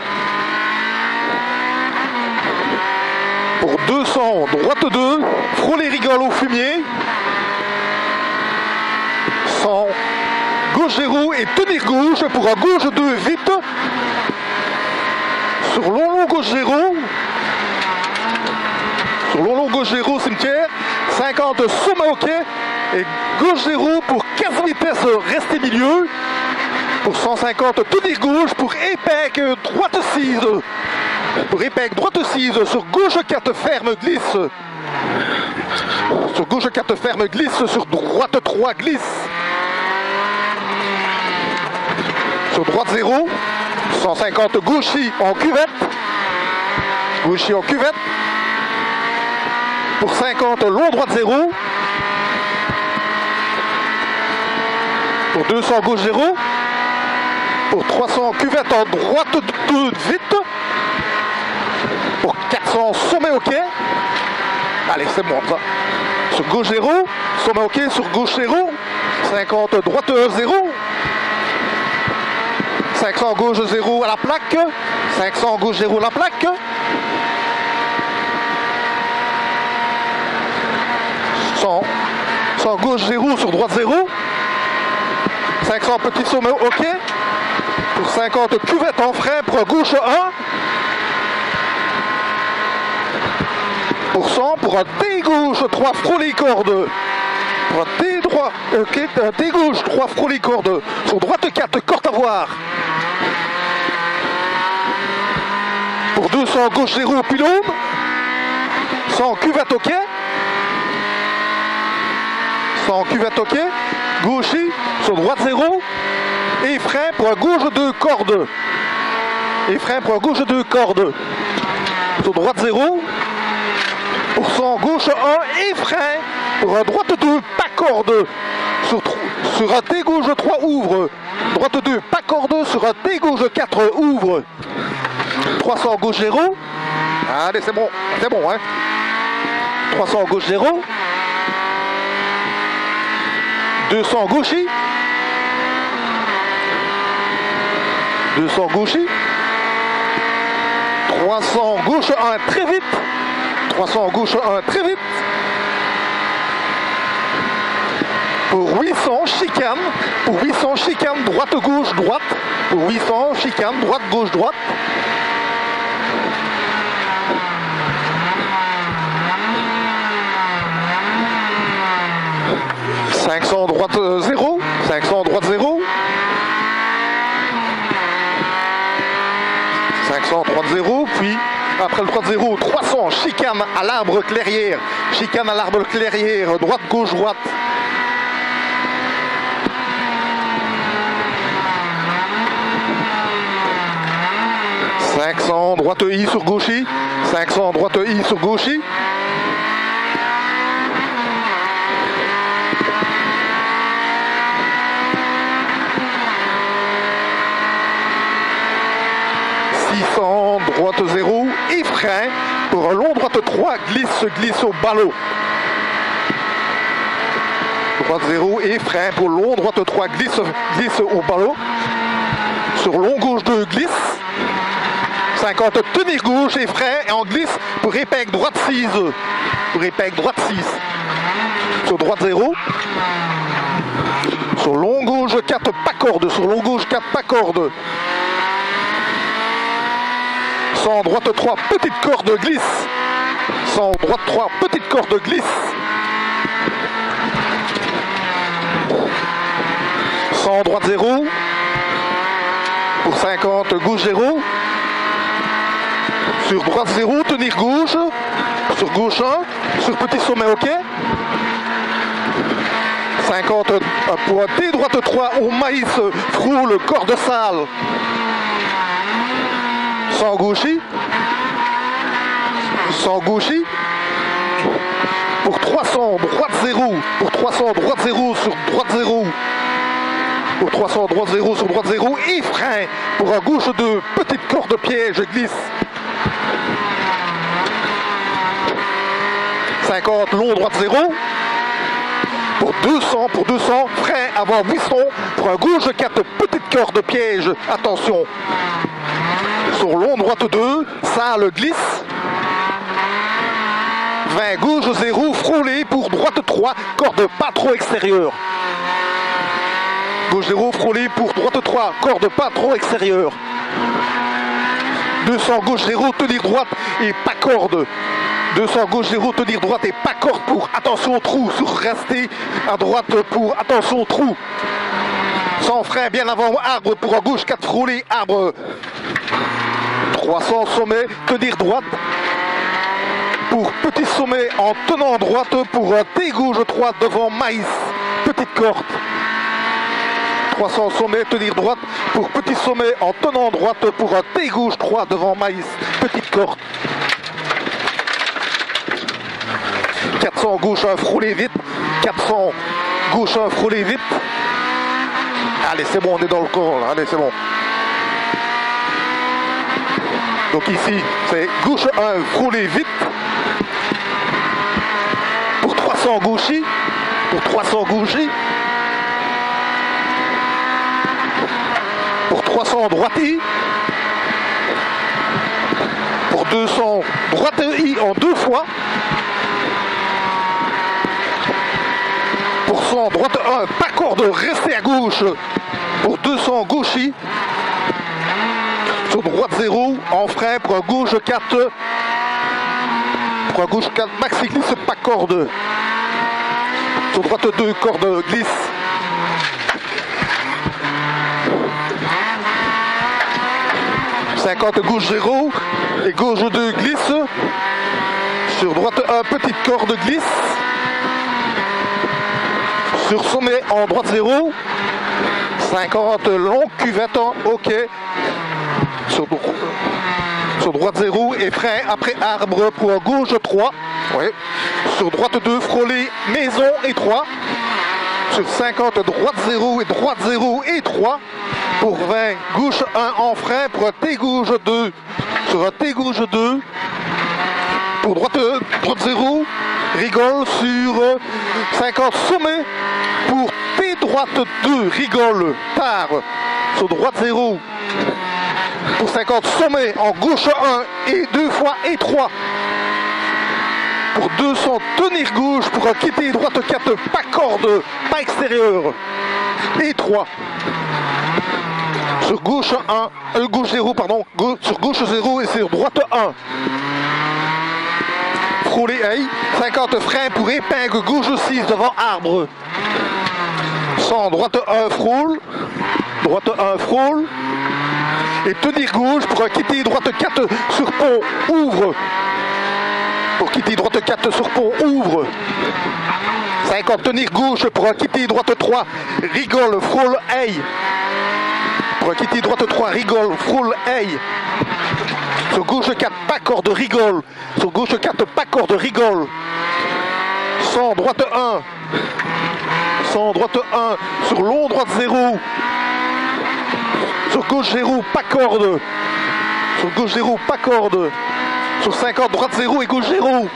Pour 200 droite 2, frôler rigole au fumier. 100 gauche 0 et tenir gauche pour un gauche 2 vite. Sur long gauche 0. Sur long gauche 0, cimetière. 50 sommet ok. Et gauche 0 pour 15 vitesses, restez milieu. Pour 150, tenir gauche. Pour épec, droite 6. Pour épec, droite 6. Sur gauche 4, ferme, glisse. Sur gauche 4, ferme, glisse. Sur droite 3, glisse. Sur droite 0. 150, gauchis en cuvette. Gauchis en cuvette. Pour 50, long droite 0. Pour 200, gauche 0. Pour 300, cuvette en droite 2, vite. Pour 400, sommet ok. Allez, c'est bon ça. Sur gauche 0. Sommet ok, sur gauche 0. 50, droite 0. 500 gauche 0 à la plaque. 500 gauche 0 à la plaque. 100 gauche 0 sur droite 0. 500 petit sommet ok. Pour 50 cuvette en frein pour gauche 1. Pour 100 pour un T gauche 3 frôler corde. Pour un T droit, un T gauche 3 frôler corde. Sur droite 4 corde à voir. Pour 200 gauche 0 pylône. 100 cuvette ok. 100 cuvette ok. Gauchis sur droite 0. Et frein pour un gauche 2 cordes. Et frein pour un gauche 2 cordes. Sur droite 0. Pour 100 gauche 1 et frein pour un droite 2 pas corde. Sur un T gauche 3 ouvre. Droite 2 pas corde sur un T gauche 4 ouvre. 300 gauche 0. Allez, c'est bon hein. 300 gauche 0. 200 gauchis. 200 gauchis. 300 gauche 1 très vite. 300 gauche 1 très vite. Pour 800 chicane. Pour 800 chicane droite gauche droite. Pour 800 chicane droite gauche droite. 500 droite 0. 500 droite 0. 500 droite 0. Puis après le droite 0, 300 chicane à l'arbre clairière. Chicane à l'arbre clairière. Droite gauche droite. 500 droite I sur gauchis. 500 droite I sur gauchis. 600 droite 0 et frein pour un long droite 3 glisse au ballot. Droite 0 et frein pour long droite 3 glisse au ballot. Sur long gauche 2 glisse. 50 tenir gauche et frein et en glisse pour épec droite 6. Pour épec droite 6. Sur droite 0. Sur long gauche 4 pas corde. Sur long gauche 4 pas corde. 100 droite 3 petite corde glisse. 100 droite 3 petite corde glisse. 100 droite 0. Pour 50 gauche 0. Sur droite 0 tenir gauche. Sur gauche 1. Sur petit sommet ok. 50 pour un T droite 3 au maïs frôle corde sale. 100 gauchis. 100 gauchis. Pour 300 droite 0. Pour 300 droite 0 sur droite 0. Pour 300 droite 0 sur droite 0 et frein pour un gauche 2 petite corde piège glisse. 50 long droite 0. Pour 200 frein avant buisson pour un gauche 4 petite corde piège. Attention. Sur long droite 2, sale glisse. 20 gauche 0, frôlé pour droite 3, corde pas trop extérieure. Gauche 0, frôlé pour droite 3, corde pas trop extérieure. 200 gauche 0, tenir droite et pas corde. 200 gauche 0, tenir droite et pas corde pour attention trou. Sur rester à droite pour attention trou. Sans frein bien avant arbre pour à gauche 4 frôlés arbre. 300 sommet, tenir droite. Pour petit sommet en tenant droite pour T gauche 3 devant maïs. Petite corde. 300 sommet, tenir droite pour petit sommet en tenant droite pour T gauche 3 devant maïs. Petite corde. 400 gauche 1 frôlé vite. 400 gauche 1 frôlé vite. Allez, c'est bon, on est dans le corps là. Allez, c'est bon. Donc ici, c'est gauche 1 frôlé vite. Pour 300 gauchis. Pour 300 gauchis. Pour 300 droiti. Pour 200 droite I en 2 fois. Pour 100 droite 1, pas corde, restez à gauche. Pour 200 gauchi. Sur droite 0, en frein pour un gauche 4. Pour un gauche 4, maxi glisse, pas corde. Sur droite 2, corde glisse. « 50 gauche 0 et gauche 2 glisse. Sur droite 1, petite corde glisse. Sur sommet en droite 0. 50 long cuvette en OK. Sur droite 0 et frein après arbre pour gauche 3. Oui. Sur droite 2, frôlé maison et 3. Sur 50 droite 0 et droite 0 et 3. Pour 20 gauche 1 en frein pour un T gauche 2. Sur un T gauche 2. Pour droite 0. Rigole sur 50 sommet. Pour T droite 2. Rigole tard. Sur droite 0. Pour 50 sommet en gauche 1 et 2 fois et 3. Pour 200 tenir gauche pour quitter droite 4, pas corde, pas extérieur. Et 3. Sur gauche 1, gauche 0, pardon, sur gauche 0 et sur droite 1. Frôler aïe, 50 freins pour épingle gauche 6 devant arbre. 100 droite 1 frôle, droite 1 frôle. Et tenir gauche pour quitter droite 4 sur pont, ouvre. Pour quitter droite 4 sur pont, ouvre. 50 tenir gauche pour quitter droite 3, rigole, frôle, aïe. Pour quitter droite 3, rigole, frôle, aïe. Sur gauche 4, pas corde, rigole. Sur gauche 4, pas corde, rigole. 100 droite 1. 100 droite 1 sur long droite 0. Sur gauche 0, pas corde. Sur gauche 0, pas corde. Sur 50, droite 0 et gauche 0.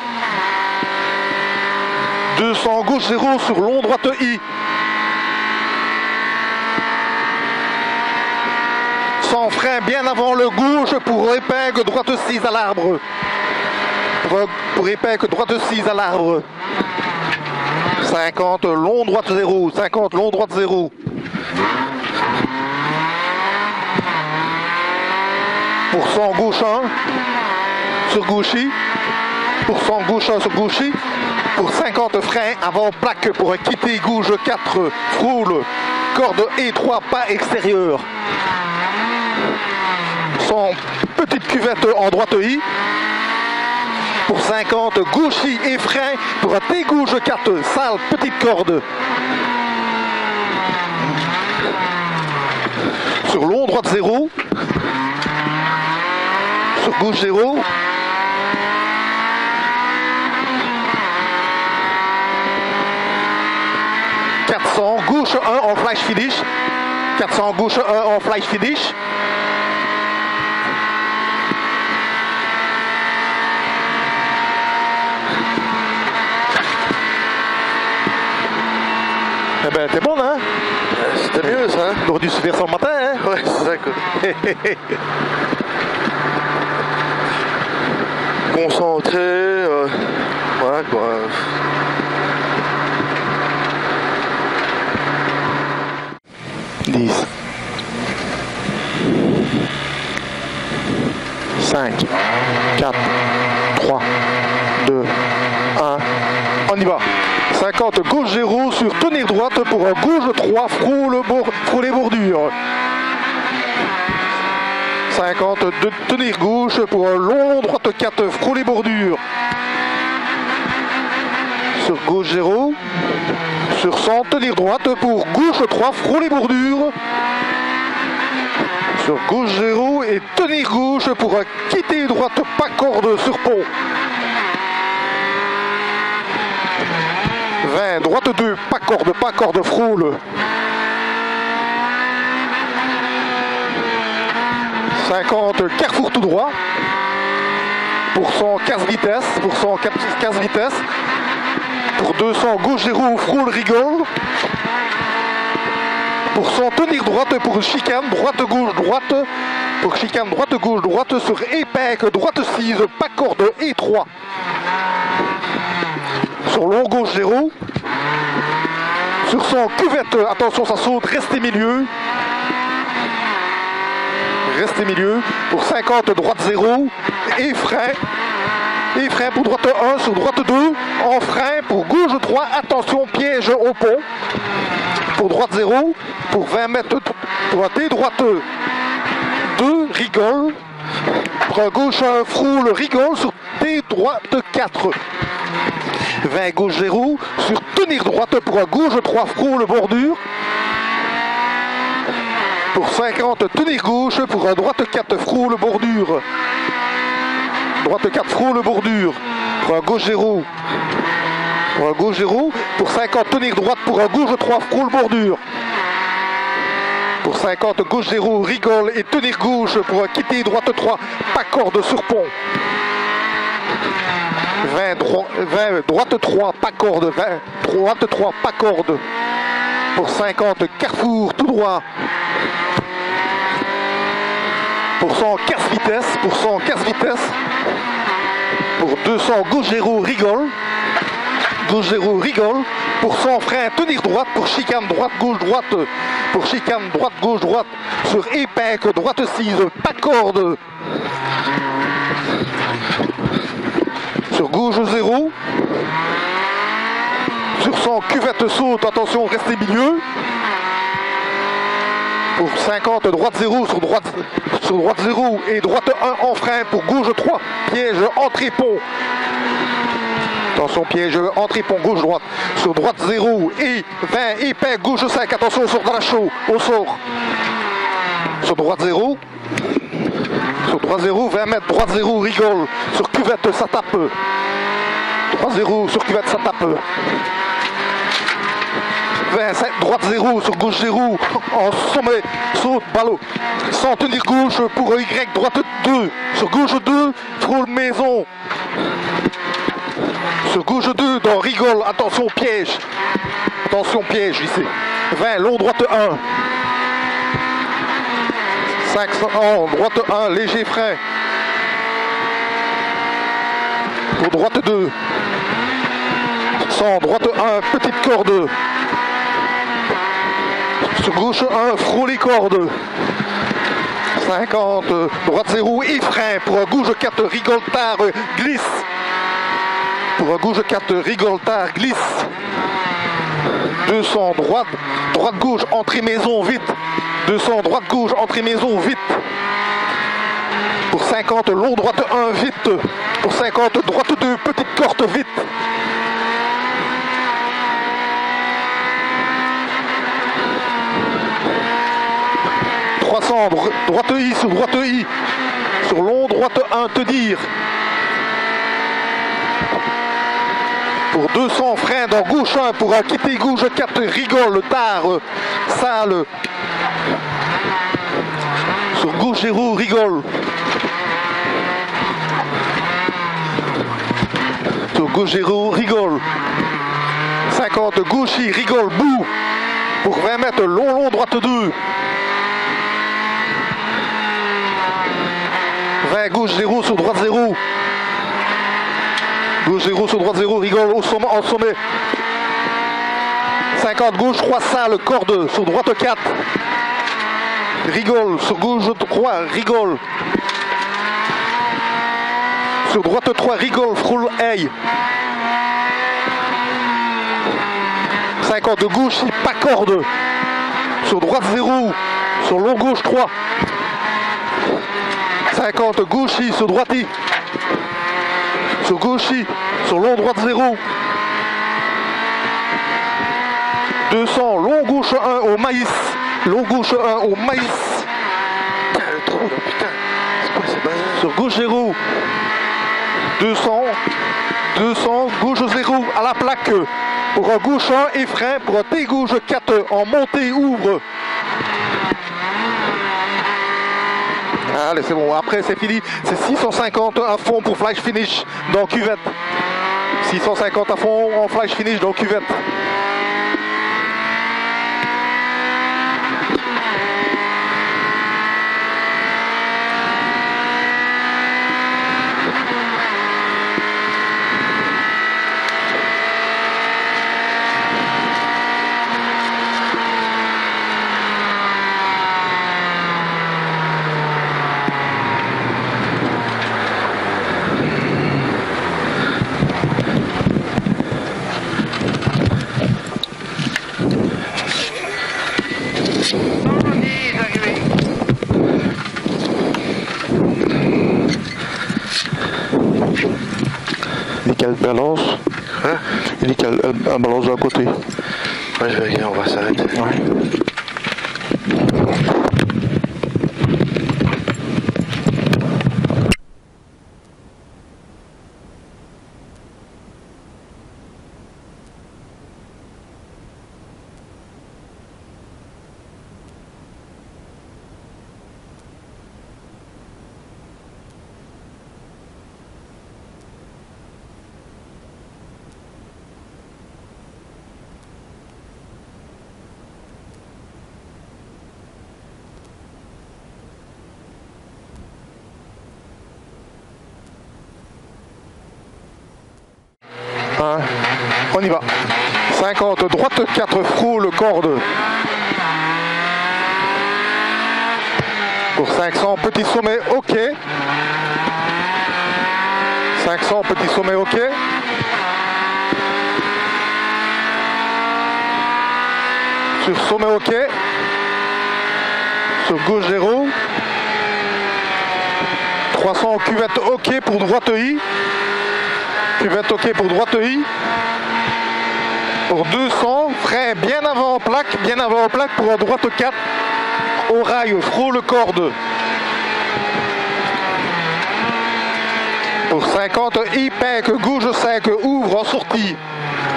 200, gauche 0 sur long droite I. 100 frein bien avant le gauche pour épingle droite 6 à l'arbre. Pour épingle droite 6 à l'arbre. 50, long droite 0. 50, long droite 0. Pour 100 gauche 1 sur gauchi. Pour 100 gauche 1 sur gauchi. Pour 50 freins avant plaque pour quitter gauche 4 frôle. Corde et 3 pas extérieur. 100 petite cuvette en droite I. Pour 50 gauchi et frein pour un T gauche 4 sale petite corde. Sur long droite 0. Sur gauche 0. « 400 gauche 1 en flash finish. 400 gauche 1 en flash finish. Eh ben, t'es bon, hein? C'était mieux, ça. Hein? On aurait dû se faire ça le matin, hein? Ouais, c'est ça, quoi. Concentré, voilà, quoi. 5, 4, 3, 2, 1. On y va. 50 gauche 0 sur tenir droite pour un gauche 3, frôle les bordures. 50 de tenir gauche pour un long droite 4, frôle les bordures. Sur gauche 0. Sur 100, tenir droite pour gauche 3, frôle les bordures. Sur gauche 0 et tenir gauche pour quitter droite, pas corde sur pont. 20, droite 2, pas corde, frôle. 50, carrefour tout droit. Pour 100, 15 vitesses. Pour 100, 15 vitesses. Pour 200, gauche 0, frôle, rigole. Pour 100, tenir droite pour chicane, droite, gauche, droite. Pour chicane, droite, gauche, droite. Sur épingle, droite 6, pas corde et 3. Sur long, gauche 0. Sur 100, cuvette, attention ça saute, restez milieu. Restez milieu. Pour 50, droite 0. Et frein. Et frein pour droite 1 sur droite 2. En frein pour gauche 3. Attention, piège au pont. Pour droite 0. Pour 20 mètres, droite et droite 2. Rigole. Pour un gauche 1, frôle, rigole. Sur T droite 4. 20 gauche 0. Sur tenir droite pour un gauche 3, frôle, bordure. Pour 50, tenir gauche pour un droite 4, frôle, bordure. Droite 4, frôle, bordure. Pour un gauche 0. Pour un gauche 0. Pour 50, tenir droite pour un gauche 3, frôle, bordure. Pour 50, gauche 0, rigole et tenir gauche pour quitter droite 3, pas corde sur pont. 20, droite 3, pas corde. 20, droite 3, pas corde. Pour 50, carrefour tout droit. Pour 100, 15 vitesses. Pour 100, 15 vitesses. Pour 200, gauche 0, rigole. Gauche 0, rigole. Pour 100, frein, tenir droite. Pour chicane, droite, gauche, droite. Pour chicane, droite, gauche, droite. Sur épingle, droite 6, pas corde. Sur gauche 0. Sur 100, cuvette saute, attention, restez milieu. Pour 50, droite 0 sur droite 0 et droite 1 en frein pour gauche 3, piège entrée pont. Attention, piège entrée pont, gauche droite. Sur droite 0 et 20 épingle, gauche 5, attention, sort de la chaux, au sort. Sur droite 0. Sur droite 0, 20 mètres, droite 0, rigole. Sur cuvette, ça tape. Droite 0, sur cuvette, ça tape. 25, droite 0, sur gauche 0, en sommet, saute, ballot. Sans tenir gauche pour Y, droite 2. Sur gauche 2, frôle maison. Sur gauche 2, dans rigole, attention piège. Attention piège ici. 20, long droite 1. 500, droite 1, léger frein. Pour droite 2. 100, droite 1, petite corde. Sur gauche 1, frôle les cordes. 50, droite 0 et frein. Pour un gauche 4, rigole tard, glisse. Pour un gauche 4, rigole tard, glisse. 200, droite gauche, entrée maison, vite. 200, droite gauche, entrée maison, vite. Pour 50, long droite 1, vite. Pour 50, droite 2, petite corde, vite. Droite I sur droite I. Sur long droite 1, tenir. Pour 200, frein dans gauche 1 pour quitter gauche 4, rigole, tard, sale. Sur gauche 0, rigole. Sur gauche 0, rigole. 50, gauche I, rigole, bout. Pour 20 mètres, long droite 2. 20, gauche 0 sur droite 0. Gauche 0 sur droite 0, rigole au sommet, en sommet. 50, gauche 3, sale, corde sur droite 4. Rigole, sur gauche 3, rigole. Sur droite 3, rigole, frôle, aille. 50 de gauche, pas corde. Sur droite 0. Sur long gauche 3. 50 gauche, sur droite. Sur gauche, sur long droite 0. 200, long gauche 1 au maïs. Long gauche 1 au maïs. Putain, le trou là, putain. C'est quoi ces bazar? Sur gauche 0. 200. 200, gauche 0 à la plaque. Pour un gauche 1 et frein. Pour un T gauche 4 en montée, ouvre. Allez, c'est bon. Après, c'est fini. C'est 650 à fond pour flash finish dans cuvette. 650 à fond en flash finish dans cuvette. Nickel balance. Hein? Nickel balance d'un côté. Ouais, je vais aller, on va s'arrêter. Ouais. On y va. 50, droite 4, frôle, corde. Pour 500, petit sommet, ok. 500, petit sommet, ok. Sur sommet, ok. Sur gauche 0. 300, cuvette, ok pour droite I. Cuvette, ok pour droite I. Pour 200, frein bien avant plaque pour droite 4. Au rail, frôle corde. Pour 50, épingle, gauche 5, ouvre en sortie.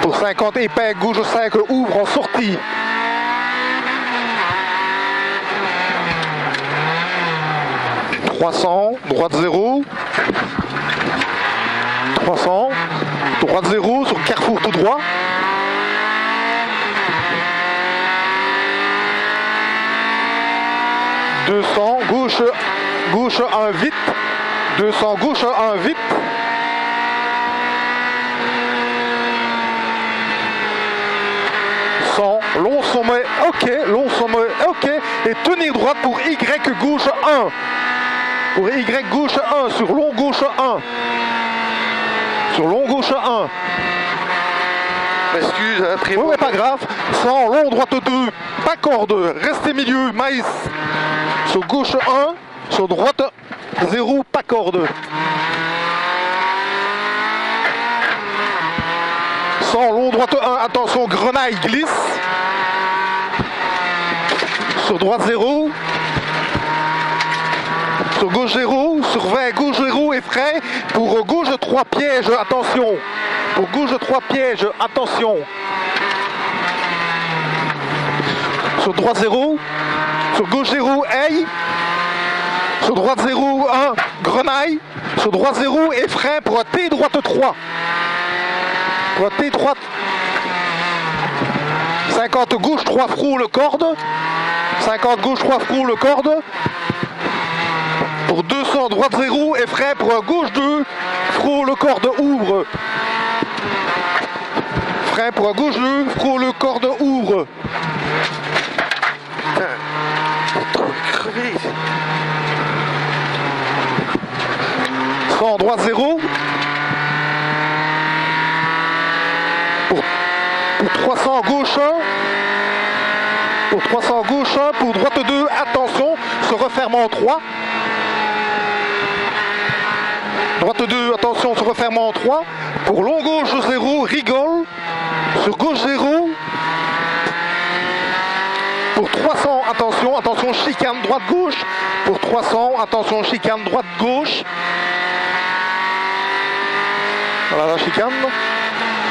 Pour 50, épingle, gauche 5, ouvre en sortie. « 300, droite 0. 300, droite 0 sur carrefour tout droit. 200, gauche 1 vite. 200, gauche 1 vite. 100, long sommet, ok, long sommet, ok. Et tenir droite pour Y gauche 1. Pour Y gauche 1, sur long gauche 1. Sur long gauche 1. Excuse, après. Oui, mais pas grave. 100, long droite 2. Pas corde. Restez milieu, maïs. Sur gauche 1. Sur droite 0. Pas corde. 100, long droite 1. Attention, grenaille glisse. Sur droite 0. Sur gauche 0, sur 20, gauche 0 et frein. Pour gauche 3 pièges, attention. Pour gauche 3 pièges, attention. Sur droite 0. Sur gauche 0, aille. Sur droite 0, 1, grenaille. Sur droite 0 et frein pour un T droite 3. Pour un T droite. 50 gauche 3, frôle corde. 50 gauche 3, frôle corde. Pour 200, droite 0 et frein pour un gauche 2, frôle corde ouvre. Frein pour un gauche 2, frôle corde ouvre. Putain, t'es trop crevé. 100 droite 0. Pour 300 gauche 1. Pour 300 gauche 1. Pour droite 2, attention, se referme en 3. Droite 2, attention, se referme en 3. Pour long gauche 0, rigole. Sur gauche 0. Pour 300, attention, attention, chicane droite-gauche. Pour 300, attention, chicane droite-gauche. Voilà la chicane.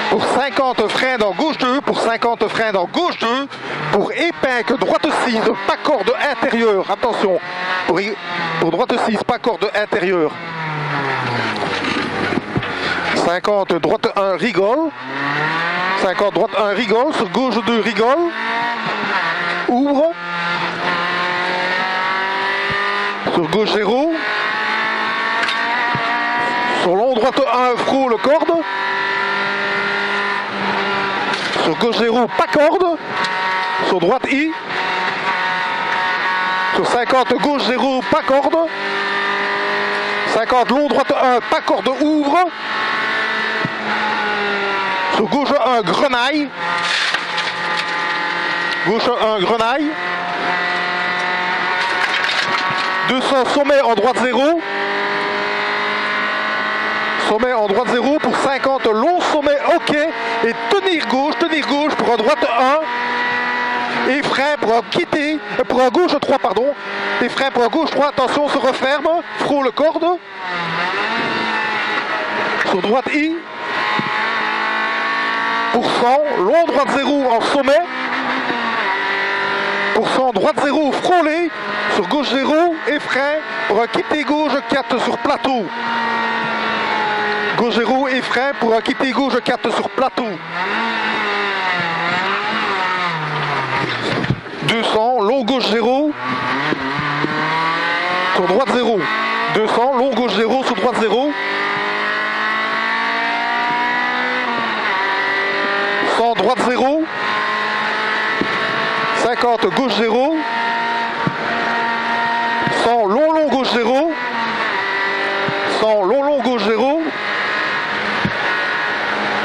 Pour 50, frein dans gauche 2. Pour 50, frein dans gauche 2. Pour épingle droite 6, pas corde intérieure. Attention, pour droite 6, pas corde intérieure. 50, droite 1, rigole. 50, droite 1, rigole. Sur gauche 2, rigole. Ouvre. Sur gauche 0. Sur long droite 1, frôle corde. Sur gauche 0, pas corde. Sur droite I. Sur 50, gauche 0, pas corde. 50, long droite 1, pas corde, ouvre. Sur gauche 1, grenaille. Gauche 1, grenaille. 200, sommet en droite 0. Sommet en droite 0 pour 50, long sommet, ok. Et tenir gauche pour un droite 1. Et frein pour un quitter, pour un gauche 3, pardon. Et frein pour un gauche 3, attention, se referme. Frôle corde. Sur droite I. Pour 100, long droite 0 en sommet. Pour 100, droite 0, frôler. Sur gauche 0 et frein pour un quitter gauche 4 sur plateau. Gauche 0 et frein pour un quitter gauche 4 sur plateau. 200, long gauche 0. Sur droite 0. 200, long gauche 0 sur droite 0. 100, droite 0. 50, gauche 0. 100, long gauche 0. 100, long gauche 0.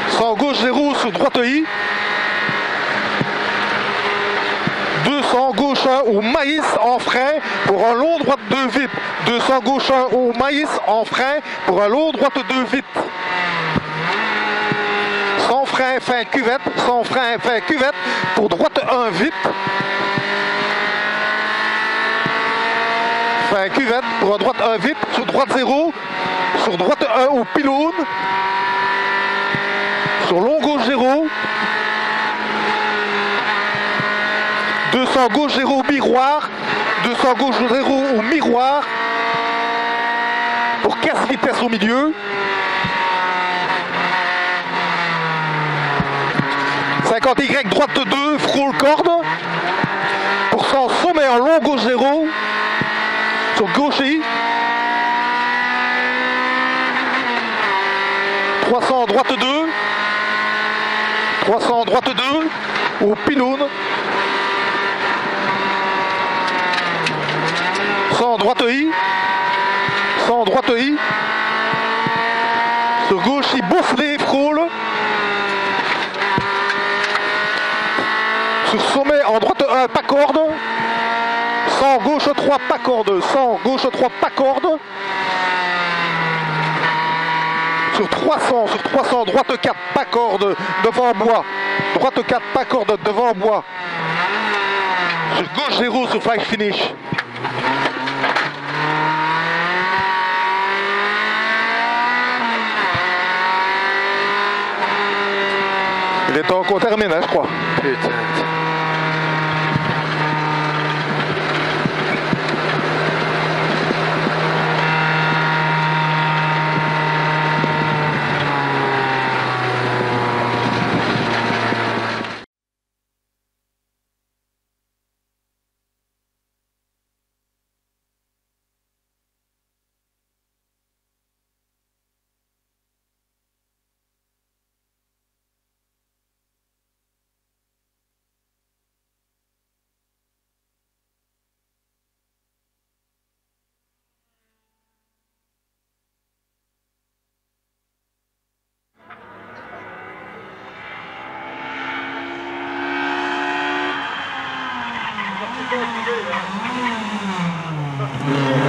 100, gauche 0 sur droite I. 200, gauche 1 au maïs en frein pour un long droite 2 vite. 200, gauche 1 au maïs en frein pour un long droite 2 vite. Sans frein, fin cuvette. Sans frein, fin cuvette pour droite 1 vite. Fin cuvette pour un droite 1 vite. Sur droite 0. Sur droite 1 au pylône. Sur long gauche 0. 200 gauche 0 miroir. 200 gauche 0 au miroir. Pour casse vitesse au milieu. 50 Y droite 2, frôle corde. Pour 100 sommet en long gauche 0. Sur gauche I. 300 droite 2. 300 droite 2 au pylône. 100 droite I. 100 droite I. Sur gauche I, bosselé, frôle. Sur sommet en droite 1, pas corde. 100 gauche 3, pas corde. 100 gauche 3, pas corde. Sur 300, droite 4, pas corde, devant bois. Droite 4, pas corde, devant bois. Sur gauche 0, sur flash finish. Il est temps qu'on termine, hein, je crois. Putain. Yes.